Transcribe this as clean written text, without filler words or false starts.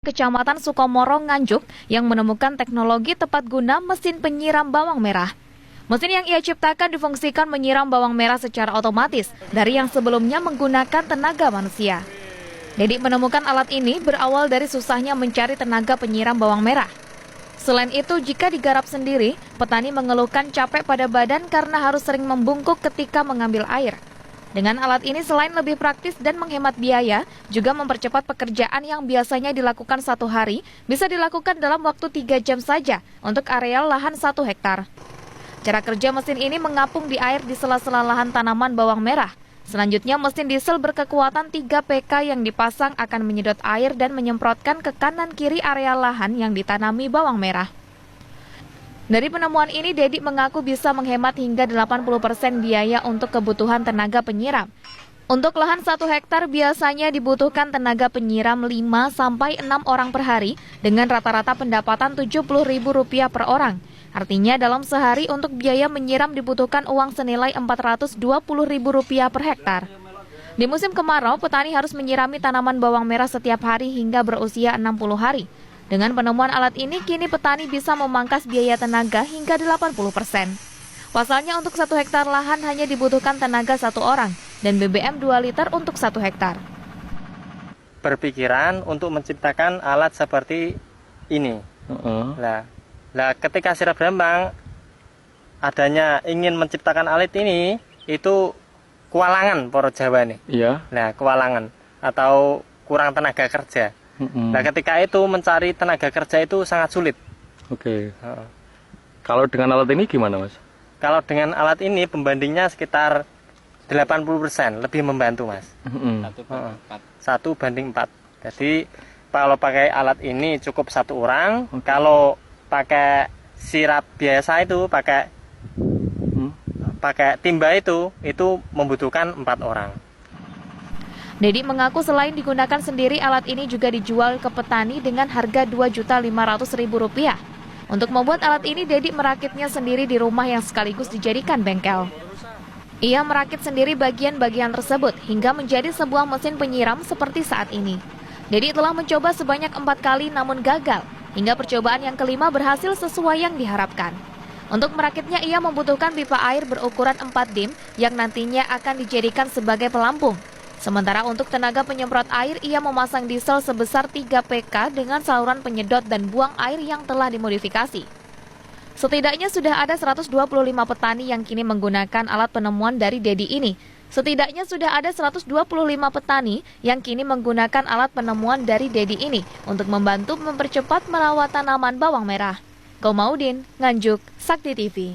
Kecamatan Sukomoro, Nganjuk yang menemukan teknologi tepat guna mesin penyiram bawang merah. Mesin yang ia ciptakan difungsikan menyiram bawang merah secara otomatis dari yang sebelumnya menggunakan tenaga manusia. Dedi menemukan alat ini berawal dari susahnya mencari tenaga penyiram bawang merah. Selain itu, jika digarap sendiri, petani mengeluhkan capek pada badan karena harus sering membungkuk ketika mengambil air. Dengan alat ini selain lebih praktis dan menghemat biaya, juga mempercepat pekerjaan yang biasanya dilakukan 1 hari, bisa dilakukan dalam waktu 3 jam saja untuk areal lahan 1 hektar. Cara kerja mesin ini mengapung di air di sela-sela lahan tanaman bawang merah. Selanjutnya mesin diesel berkekuatan 3 PK yang dipasang akan menyedot air dan menyemprotkan ke kanan kiri area lahan yang ditanami bawang merah. Dari penemuan ini, Dedi mengaku bisa menghemat hingga 80% biaya untuk kebutuhan tenaga penyiram. Untuk lahan 1 hektar biasanya dibutuhkan tenaga penyiram 5-6 orang per hari dengan rata-rata pendapatan Rp70.000 per orang. Artinya dalam sehari untuk biaya menyiram dibutuhkan uang senilai Rp420.000 per hektar. Di musim kemarau, petani harus menyirami tanaman bawang merah setiap hari hingga berusia 60 hari. Dengan penemuan alat ini, kini petani bisa memangkas biaya tenaga hingga 80%. Pasalnya untuk 1 hektar lahan hanya dibutuhkan tenaga 1 orang dan BBM 2 liter untuk 1 hektar. Berpikiran untuk menciptakan alat seperti ini. Nah, ketika Sirap Brambang adanya ingin menciptakan alat ini, itu kewalangan Poro Jawa nih. Iya. Nah, kewalangan atau kurang tenaga kerja. Nah, ketika itu mencari tenaga kerja itu sangat sulit. Oke. Kalau dengan alat ini gimana, Mas? Kalau dengan alat ini pembandingnya sekitar 80%, lebih membantu, Mas. 1:4. Jadi kalau pakai alat ini cukup 1 orang. Kalau pakai sirap biasa itu pakai timba itu membutuhkan 4 orang. Dedi mengaku selain digunakan sendiri, alat ini juga dijual ke petani dengan harga Rp2.500.000. Untuk membuat alat ini, Dedi merakitnya sendiri di rumah yang sekaligus dijadikan bengkel. Ia merakit sendiri bagian-bagian tersebut hingga menjadi sebuah mesin penyiram seperti saat ini. Dedi telah mencoba sebanyak 4 kali namun gagal, hingga percobaan yang kelima berhasil sesuai yang diharapkan. Untuk merakitnya, ia membutuhkan pipa air berukuran 4 dim yang nantinya akan dijadikan sebagai pelampung. Sementara untuk tenaga penyemprot air, ia memasang diesel sebesar 3 PK dengan saluran penyedot dan buang air yang telah dimodifikasi. Setidaknya sudah ada 125 petani yang kini menggunakan alat penemuan dari Dedi ini. Setidaknya sudah ada 125 petani yang kini menggunakan alat penemuan dari Dedi ini untuk membantu mempercepat merawat tanaman bawang merah. Komaudin, Nganjuk, Sakti TV.